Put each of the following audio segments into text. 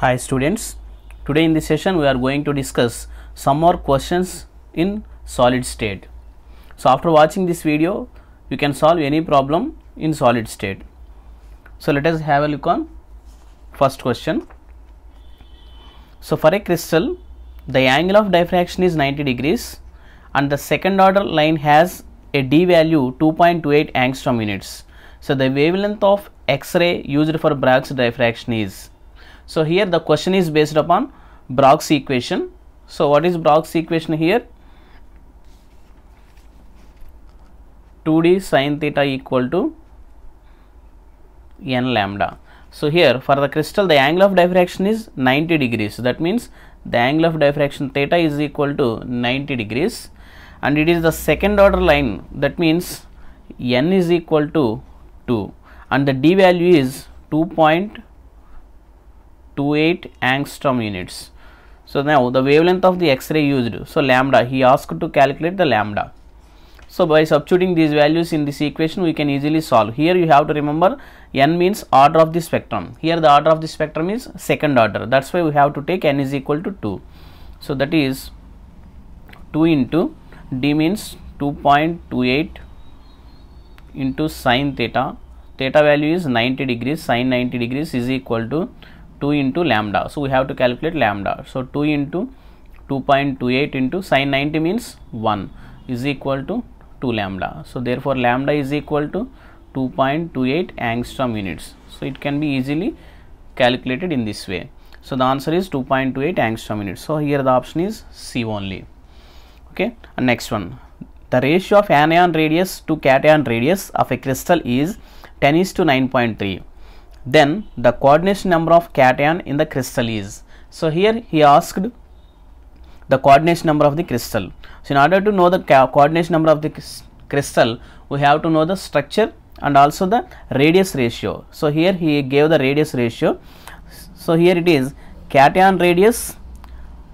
Hi students, today in this session we are going to discuss some more questions in solid state. So after watching this video you can solve any problem in solid state. So let us have a look on first question. So for a crystal the angle of diffraction is 90 degrees and the second order line has a d value 2.28 angstrom units. So the wavelength of X-ray used for Bragg's diffraction is. So here the question is based upon Bragg's equation. So what is Bragg's equation here? 2d sin theta equal to n lambda. So here for the crystal the angle of diffraction is 90 degrees. That means the angle of diffraction theta is equal to 90 degrees and it is the second order line. That means n is equal to 2 and the d value is 2.28 angstrom units. So now the wavelength of the X-ray used, so lambda, he asked to calculate the lambda. So by substituting these values in this equation we can easily solve. Here you have to remember n means order of the spectrum. Here the order of the spectrum is second order. That's why we have to take n is equal to 2. So that is 2 into d means 2.28 into sin theta. Theta value is 90 degrees, sin 90 degrees is equal to 2 into lambda. So we have to calculate lambda. So 2 into 2.28 into sin 90 means 1 is equal to 2 lambda. So therefore lambda is equal to 2.28 angstrom units. So it can be easily calculated in this way. So the answer is 2.28 angstrom units. So here the option is C only. Okay, and next one. The ratio of anion radius to cation radius of a crystal is 10:9.3. Then the coordination number of cation in the crystal is. So here he asked the coordination number of the crystal. So in order to know the coordination number of the crystal, we have to know the structure and also the radius ratio. So here he gave the radius ratio. So here it is cation radius.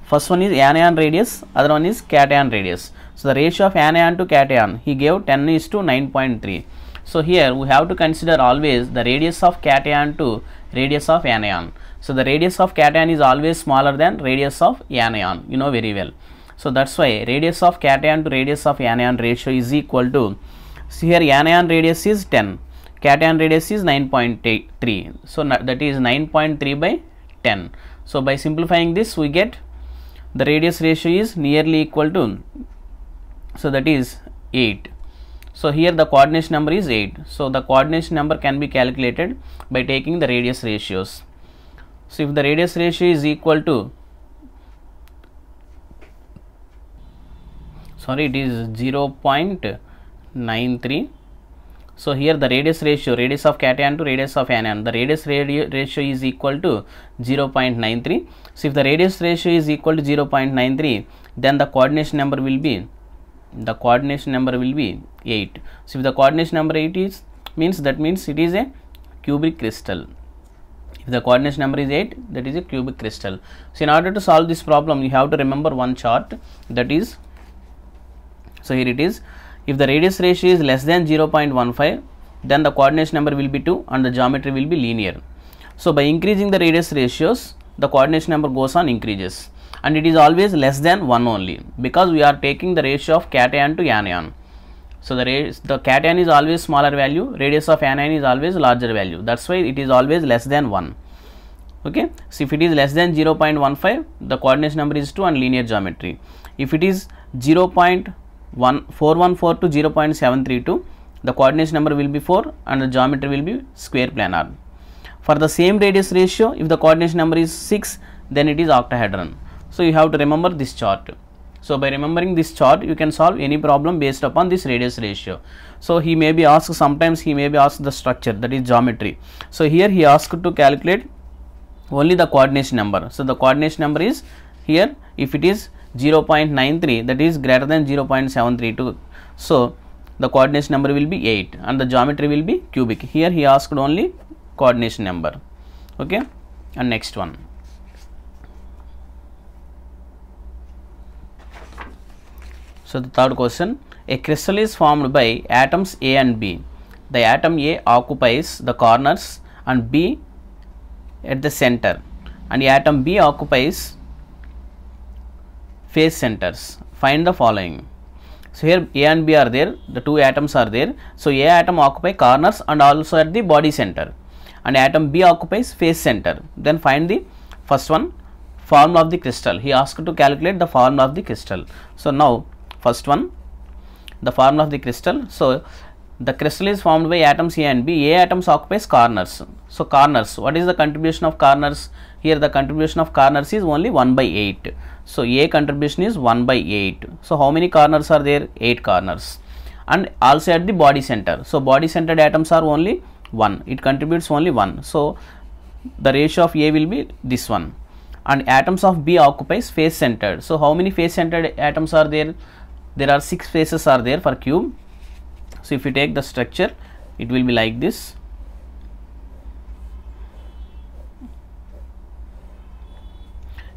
First one is anion radius, other one is cation radius. So the ratio of anion to cation he gave 10:9.3. So here we have to consider always the radius of cation to radius of anion. So the radius of cation is always smaller than radius of anion, you know very well. So that's why radius of cation to radius of anion ratio is equal to, see here anion radius is 10, cation radius is 9.3. So that is 9.3 by 10. So by simplifying this we get the radius ratio is nearly equal to, so that is 8. So here the coordination number is 8. So the coordination number can be calculated by taking the radius ratios. So if the radius ratio is equal to, sorry, it is 0.93. So here the radius ratio, radius of cation to radius of anion, the radius ratio is equal to 0.93. So if the radius ratio is equal to 0.93, then the coordination number will be, 8. So if the coordination number 8 is, that means it is a cubic crystal. If the coordination number is 8, that is a cubic crystal. So in order to solve this problem you have to remember one chart, that is, so here it is, if the radius ratio is less than 0.15, then the coordination number will be 2 and the geometry will be linear. So by increasing the radius ratios the coordination number goes on increases and it is always less than 1 only, because we are taking the ratio of cation to anion. So the cation is always smaller value, radius of anion is always larger value. That's why it is always less than 1. Okay. So if it is less than 0.15, the coordination number is 2 and linear geometry. If it is 0.414 to 0.732, the coordination number will be 4 and the geometry will be square planar. For the same radius ratio, if the coordination number is 6, then it is octahedron. So you have to remember this chart. So by remembering this chart you can solve any problem based upon this radius ratio. So he may be asked, sometimes he may be asked the structure, that is geometry. So here he asked to calculate only the coordination number. So the coordination number is here, if it is 0.93, that is greater than 0.732. So the coordination number will be 8 and the geometry will be cubic. Here he asked only coordination number. Okay, and next one. So the third question, a crystal is formed by atoms A and B. The atom A occupies the corners and B at the center. and atom B occupies face centers. Find the following. So here A and B are there, the two atoms are there. So A atom occupies corners and also at the body center, and atom B occupies face center. Then find the first one, formula of the crystal. He asked to calculate the formula of the crystal. So now first one, the formula of the crystal. So the crystal is formed by atoms A and B. A atoms occupies corners. So corners, what is the contribution of corners? Here the contribution of corners is only 1 by 8. So A contribution is 1 by 8. So how many corners are there? 8 corners. And also at the body center. So body centered atoms are only 1. It contributes only 1. So the ratio of A will be this one. And atoms of B occupies face centered. So how many face centered atoms are there? There are 6 faces are there for cube. So if you take the structure, it will be like this.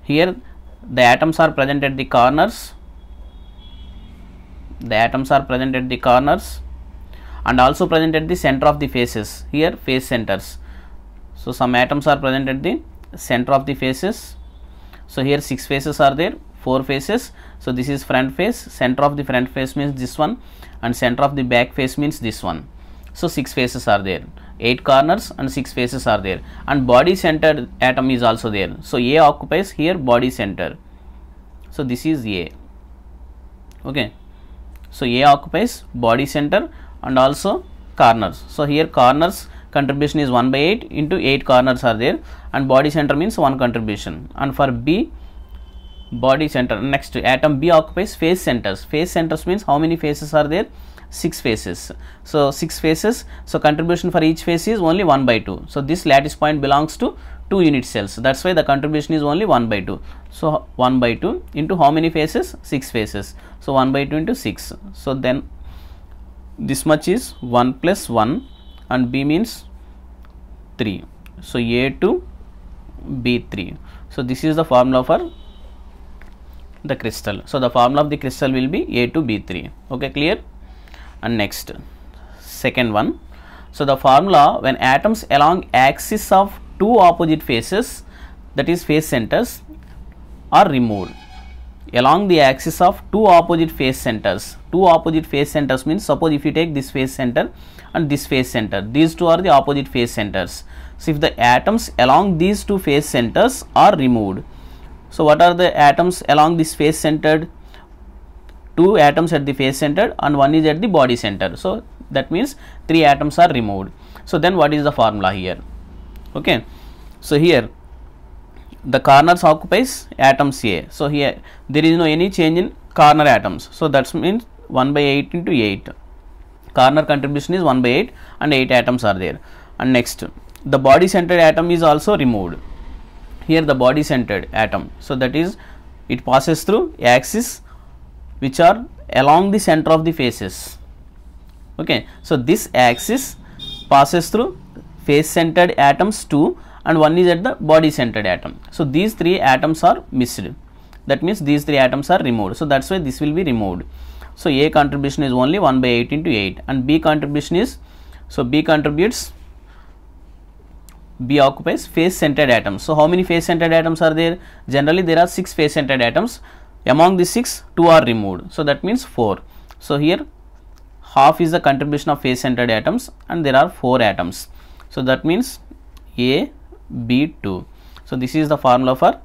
Here the atoms are present at the corners. The atoms are present at the corners and also present at the center of the faces. Here face centers. So some atoms are present at the center of the faces. So here 6 faces are there, 4 faces. So this is front face. Center of the front face means this one, and center of the back face means this one. So 6 faces are there, 8 corners and 6 faces are there, and body centered atom is also there. So A occupies here body center. So this is A. Okay. So A occupies body center and also corners. So here corners contribution is 1 by 8 into 8 corners are there, and body center means 1 contribution. And for B, body center. Next, atom B occupies face centers. Face centers means how many faces are there? 6 faces. So 6 faces. So contribution for each face is only 1 by 2. So this lattice point belongs to 2 unit cells. That's why the contribution is only 1 by 2. So 1 by 2 into how many faces? 6 faces. So 1 by 2 into 6. So then this much is 1 plus 1, and B means 3. So A2, B3. So this is the formula for the crystal. So the formula of the crystal will be A2B3. Okay, clear? And next, second one. So the formula, when atoms along axis of two opposite faces, that is face centers, are removed. Along the axis of two opposite face centers. Two opposite face centers means, suppose if you take this face center and this face center, these two are the opposite face centers. So if the atoms along these two face centers are removed. So what are the atoms along this face centered? 2 atoms at the face centered and 1 is at the body center. So that means 3 atoms are removed. So then what is the formula here? Okay. So here the corners occupies atoms A. So here there is no any change in corner atoms. So that means 1 by 8 into 8. Corner contribution is 1 by 8 and 8 atoms are there. And next, the body centered atom is also removed. Here the body centered atom. So that is, it passes through axis which are along the center of the faces. Okay. So this axis passes through face centered atoms 2 and 1 is at the body centered atom. So these 3 atoms are missed. That means these 3 atoms are removed. So that's why this will be removed. So A contribution is only 1 by 8 into 8, and B contribution is, so B contributes, B occupies face centered atoms. So how many face centered atoms are there? Generally there are 6 face centered atoms. Among the 6, 2 are removed. So that means 4. So here half is the contribution of face centered atoms and there are 4 atoms. So that means A, B, 2. So this is the formula for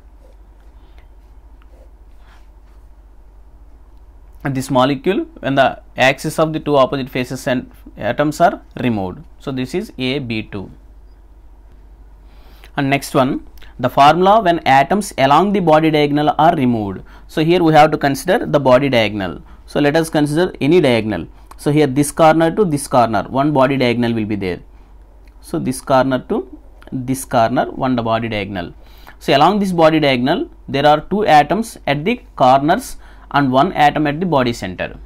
this molecule when the axis of the two opposite faces and atoms are removed. So this is A, B, 2. And next one, the formula when atoms along the body diagonal are removed. So here we have to consider the body diagonal. So let us consider any diagonal. So here this corner to this corner, one body diagonal will be there. So this corner to this corner, one body diagonal. So along this body diagonal there are 2 atoms at the corners and 1 atom at the body center.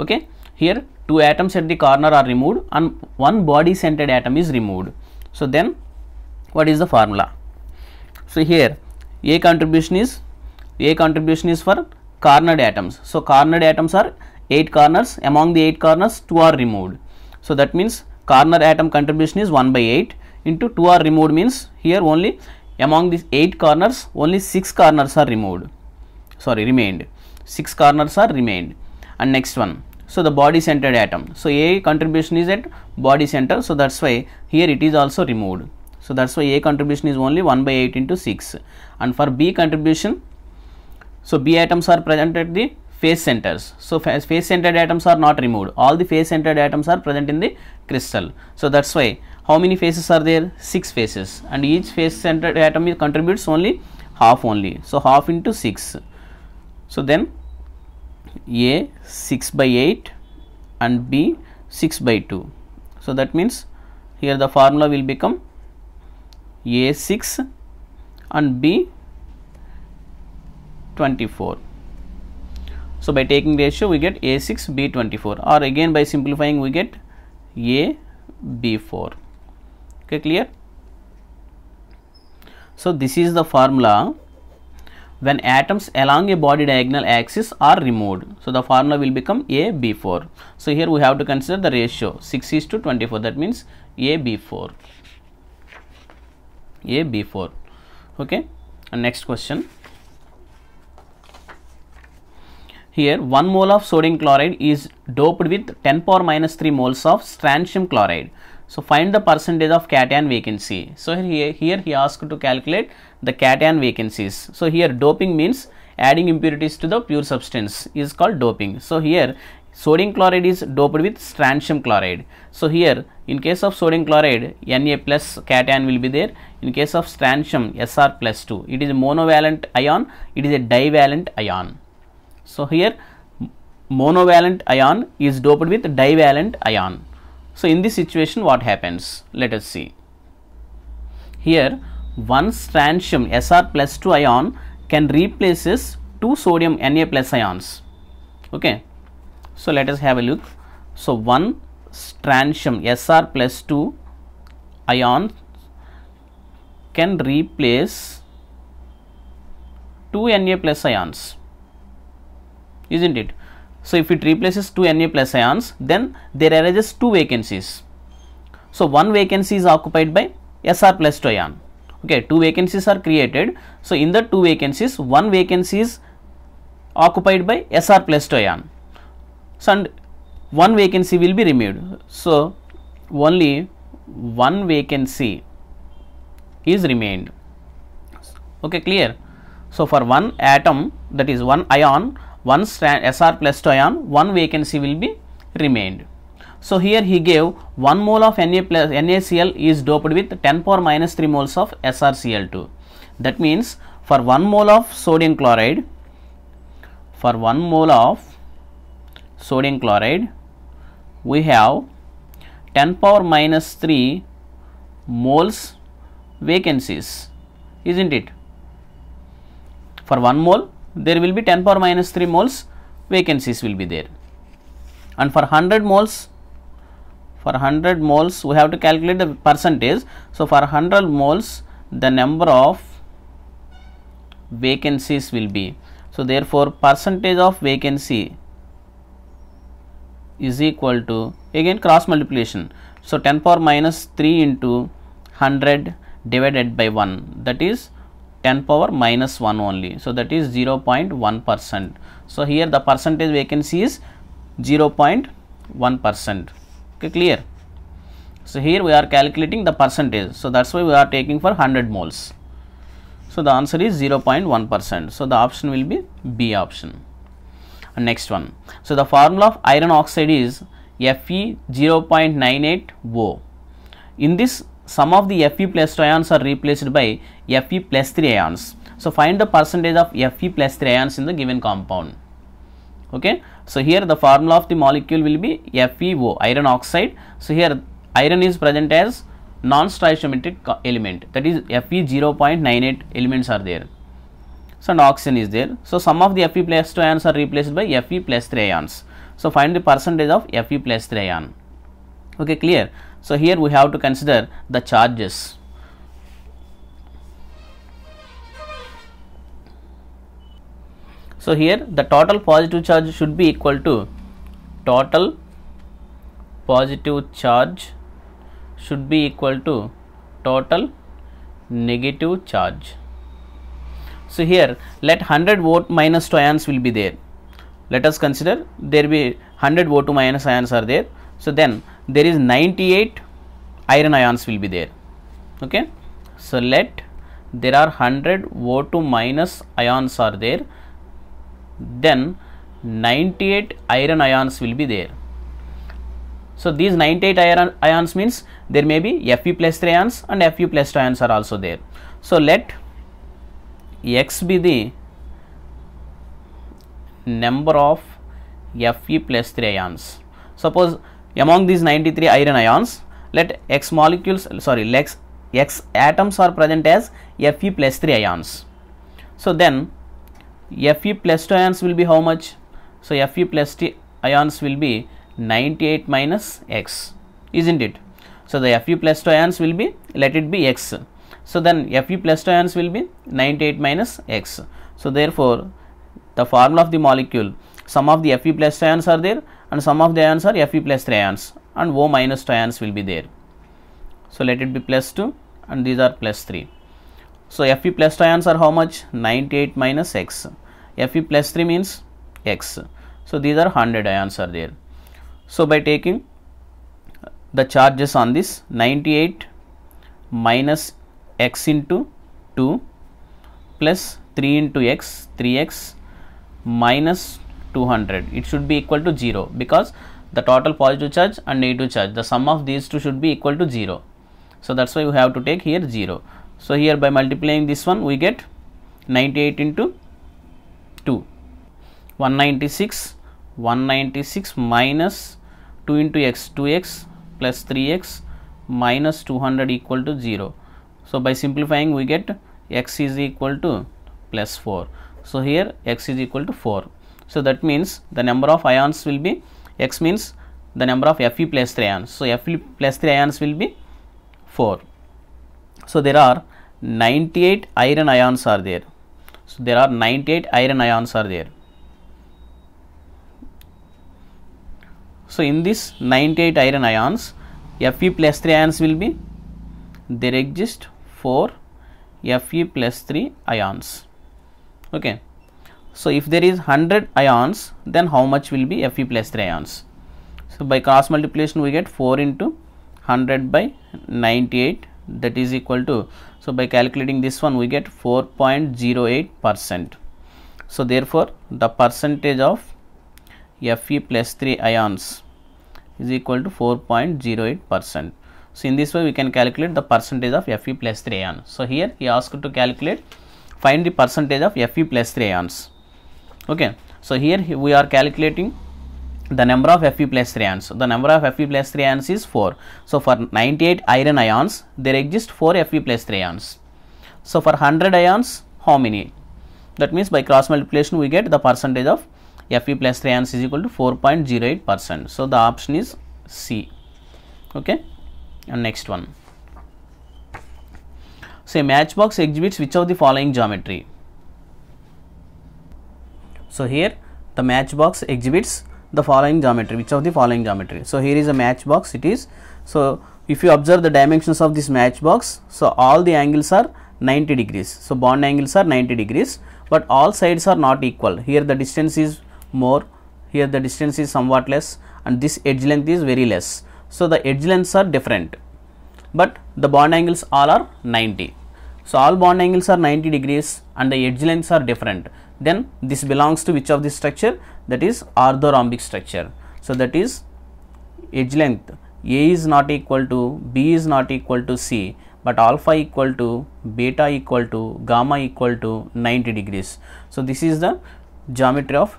Okay, here 2 atoms at the corner are removed and 1 body centered atom is removed. So then what is the formula? So here A contribution is for cornered atoms. So cornered atoms are 8 corners. Among the 8 corners 2 are removed. So that means corner atom contribution is 1 by 8 into 2 are removed means here only Among these 8 corners, only 6 corners are remained. 6 corners are remained. And next one, so the body centered atom. So A contribution is at body center, so that's why here it is also removed. So that's why A contribution is only 1 by 8 into 6. And for B contribution, so B atoms are present at the face centers. So face centered atoms are not removed. All the face centered atoms are present in the crystal. So that's why how many faces are there? 6 faces, and each face centered atom contributes only half only. So half into 6. So then A 6 by 8 and B 6 by 2. So that means here the formula will become A 6 and B 24. So by taking ratio we get A6 B24, or again by simplifying we get A B4. Okay, clear? So this is the formula when atoms along a body diagonal axis are removed. So the formula will become A B4. So here we have to consider the ratio 6:24, that means A B4. A B4. Okay, and next question. Here 1 mole of sodium chloride is doped with 10 power minus 3 moles of strontium chloride. So find the percentage of cation vacancy. So here he asked to calculate the cation vacancies. So here doping means adding impurities to the pure substance is called doping. So here sodium chloride is doped with strontium chloride. So here in case of sodium chloride Na plus cation will be there. In case of strontium Sr plus 2. It is a monovalent ion, it is a divalent ion. So here monovalent ion is doped with divalent ion. So in this situation what happens? Let us see. Here one strontium Sr plus 2 ion can replaces 2 sodium Na plus ions. Okay. So let us have a look. So one strontium Sr plus 2 ion can replace 2 Na plus ions, isn't it? So if it replaces 2 Na plus ions, then there arises 2 vacancies. So one vacancy is occupied by Sr plus 2 ion. Okay, 2 vacancies are created. So in the 2 vacancies, one vacancy is occupied by Sr plus 2 ion. So and one vacancy will be removed. So only one vacancy is remained. Okay, clear? So for one atom, that is one ion, one Sr plus 2 ion, one vacancy will be remained. So here he gave 1 mole of NaCl is doped with 10 power minus 3 moles of SrCl2. That means for 1 mole of sodium chloride, we have 10 power minus 3 moles vacancies, isn't it? For 1 mole there will be 10 power minus 3 moles vacancies will be there, and for 100 moles we have to calculate the percentage. So for 100 moles the number of vacancies will be, so therefore percentage of vacancy is equal to, again cross multiplication, so 10 power minus 3 into 100 divided by 1, that is 10 power minus 1 only. So that is 0.1%. So here the percentage vacancy is 0.1%. Okay, clear? So here we are calculating the percentage. So that's why we are taking for 100 moles. So the answer is 0.1%. So the option will be B option. And next one. So the formula of iron oxide is Fe 0.98O. In this, some of the Fe plus 2 ions are replaced by Fe plus 3 ions. So find the percentage of Fe plus 3 ions in the given compound. Okay. So here the formula of the molecule will be FeO, iron oxide. So here iron is present as non-stoichiometric element, that is Fe 0.98 elements are there. So and oxygen is there. So some of the Fe plus 2 ions are replaced by Fe plus 3 ions. So find the percentage of Fe plus 3 ion. Okay, clear? So here we have to consider the charges. So here the total positive charge should be equal to total positive charge should be equal to total negative charge. So here let 100 O2 minus 2 ions will be there. Let us consider there be 100 O2 minus ions are there. So then there is 98 iron ions will be there. Okay. So let there are 100 O2 minus ions are there, then 98 iron ions will be there. So these 98 iron ions means there may be Fe plus 3 ions and Fu plus 2 ions are also there. So let X be the number of Fe plus 3 ions. Suppose among these 93 iron ions, let X molecules, sorry, X atoms are present as Fe plus 3 ions. So then Fe plus 2 ions will be how much? So Fe plus 2 ions will be 98 minus X, isn't it? So the Fe plus 2 ions will be, let it be X. So then Fe plus 2 ions will be 98 minus X. So therefore the formula of the molecule, some of the Fe plus 2 ions are there and some of the ions are Fe plus 3 ions and O minus 2 ions will be there. So let it be plus 2 and these are plus 3. So Fe plus 2 ions are how much? 98 minus X. Fe plus 3 means X. So these are 100 ions are there. So by taking the charges on this, 98 minus X into 2 plus 3 into X, 3X minus 200, it should be equal to 0 because the total positive charge and negative charge, the sum of these two should be equal to 0. So that's why we have to take here 0. So here by multiplying this one we get 98 into 2, 196 minus 2 into X, 2X plus 3X minus 200 equal to 0. So by simplifying we get X is equal to plus 4. So here X is equal to 4. So that means the number of ions will be, X means the number of Fe plus 3 ions. So Fe plus 3 ions will be 4. So there are 98 iron ions are there. So there are 98 iron ions are there. So in this 98 iron ions, Fe plus 3 ions will be, there exist 4 Fe plus 3 ions. Okay. So if there is 100 ions, then how much will be Fe plus 3 ions? So by cross multiplication we get 4 into 100 by 98, that is equal to, so by calculating this one we get 4.08%. So therefore the percentage of Fe plus 3 ions is equal to 4.08%. So in this way we can calculate the percentage of Fe plus 3 ions. So here he asked to calculate, find the percentage of Fe plus 3 ions. Okay. So here we are calculating the number of Fe plus 3 ions. The number of Fe plus 3 ions is 4. So for 98 iron ions there exist 4 Fe plus 3 ions. So for 100 ions how many? That means by cross multiplication we get the percentage of Fe plus 3 ions is equal to 4.08%. So the option is C. Okay. And next one. Say matchbox exhibits which of the following geometry? So here the matchbox exhibits the following geometry, which of the following geometry? So here is a matchbox, it is. So if you observe the dimensions of this matchbox, so all the angles are 90 degrees. So bond angles are 90 degrees, but all sides are not equal. Here the distance is more, here the distance is somewhat less, and this edge length is very less. So the edge lengths are different, but the bond angles all are 90. So all bond angles are 90 degrees and the edge lengths are different. Then this belongs to which of this structure? That is orthorhombic structure. So that is edge length A is not equal to B is not equal to C, but alpha equal to beta equal to gamma equal to 90 degrees. So this is the geometry of,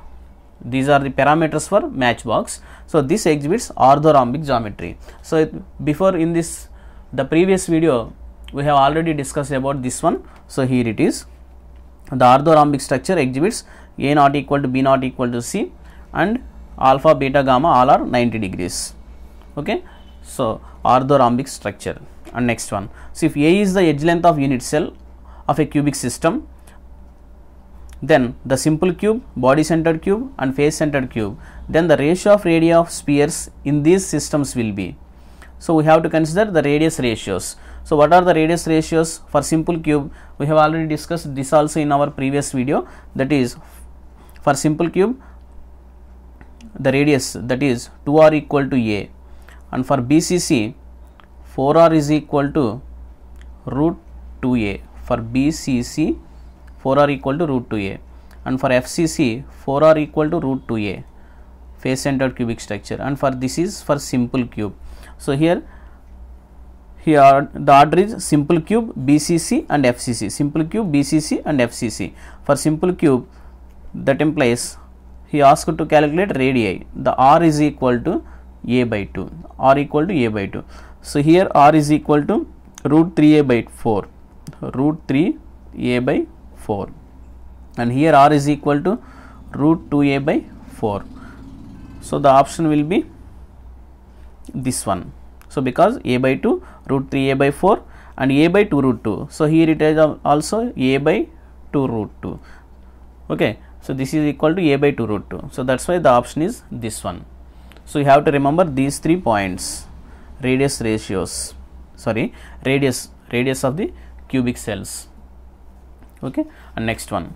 these are the parameters for matchbox. So this exhibits orthorhombic geometry. So before in this, the previous video we have already discussed about this one. So here it is. The orthorhombic structure exhibits A not equal to B not equal to C, and alpha, beta, gamma all are 90 degrees. Okay. So orthorhombic structure. And next one. So if A is the edge length of unit cell of a cubic system, then the simple cube, body centered cube and face centered cube, then the ratio of radii of spheres in these systems will be. So we have to consider the radius ratios. So what are the radius ratios for simple cube? We have already discussed this also in our previous video. That is, for simple cube, the radius, that is 2r equal to a, and for BCC 4r is equal to root 2a. For BCC 4r equal to root 2a, and for FCC 4r equal to root 2a, face centered cubic structure, and for this is for simple cube. So here the order is simple cube, BCC and FCC, simple cube, BCC and FCC. For simple cube, that implies he asked to calculate radii. The r is equal to a by 2, r equal to a by 2. So here r is equal to root 3a by 4, root 3a by 4, and here r is equal to root 2a by 4. So the option will be this one. So because a by 2, root 3a by 4, and a by 2 root 2. So here it is also a by 2 root 2. Okay. So this is equal to a by 2 root 2. So that's why the option is this one. So you have to remember these 3 points: radius ratios, radius of the cubic cells. Okay. And next one.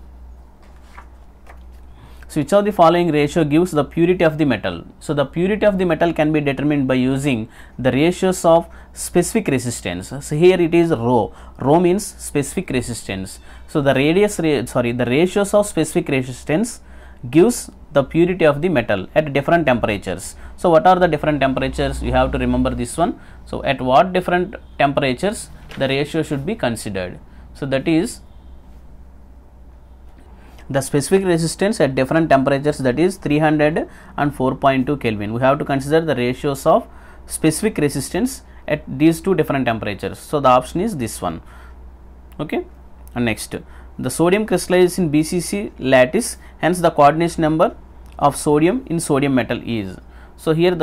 So which of the following ratio gives the purity of the metal? So the purity of the metal can be determined by using the ratios of specific resistance. So here it is rho. Rho means specific resistance. So the the ratios of specific resistance gives the purity of the metal at different temperatures. So what are the different temperatures? You have to remember this one. So at what different temperatures the ratio should be considered? So that is the specific resistance at different temperatures, that is 300 and 4.2 Kelvin. We have to consider the ratios of specific resistance at these 2 different temperatures. So the option is this one. Okay. And next, the sodium crystallizes in BCC lattice, hence the coordination number of sodium in sodium metal is. So here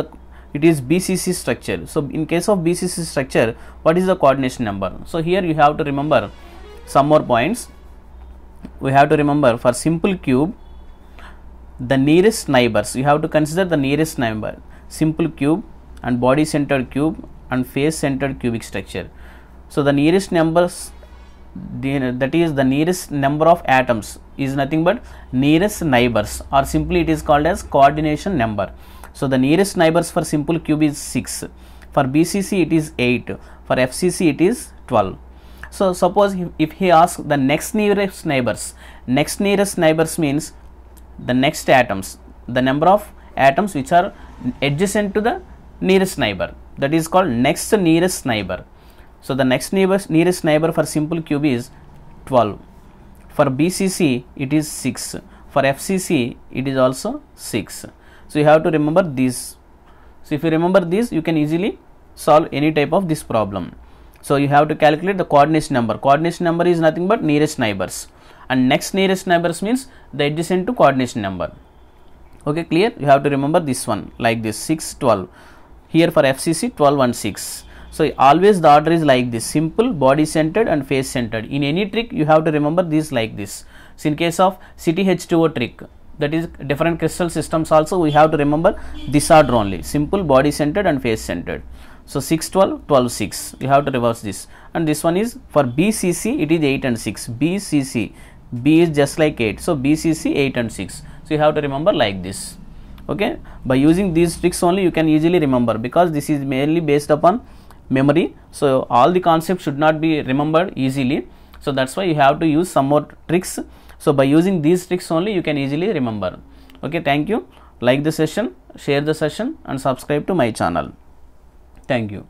it is BCC structure. So in case of BCC structure, what is the coordination number? So here you have to remember some more points. We have to remember for simple cube, the nearest neighbors, you have to consider the nearest neighbor, simple cube and body centered cube and face centered cubic structure. So the nearest numbers, that is the nearest number of atoms, is nothing but nearest neighbors, or simply it is called as coordination number. So the nearest neighbors for simple cube is 6, for BCC it is 8, for FCC it is 12. So suppose if he asks the next nearest neighbors means the next atoms, the number of atoms which are adjacent to the nearest neighbor, that is called next nearest neighbor. So the next nearest neighbor for simple cube is 12, for BCC it is 6, for FCC it is also 6. So you have to remember this. So if you remember this, you can easily solve any type of this problem. So you have to calculate the coordination number. Coordination number is nothing but nearest neighbors, and next nearest neighbors means the adjacent to coordination number. Okay, clear? You have to remember this one like this: 6, 12. Here for FCC 12 and 6. So always the order is like this: simple, body centered and face centered. In any trick you have to remember this like this. So in case of CTH2O trick, that is different crystal systems, also we have to remember this order only: simple, body centered and face centered. So 6, 12, 12, 6. You have to reverse this. And this one is for BCC, it is 8 and 6. BCC, B is just like 8. So BCC 8 and 6. So you have to remember like this. Okay. By using these tricks only you can easily remember, because this is mainly based upon memory. So all the concepts should not be remembered easily. So that's why you have to use some more tricks. So by using these tricks only you can easily remember. Okay. Thank you. Like the session, share the session and subscribe to my channel. Thank you.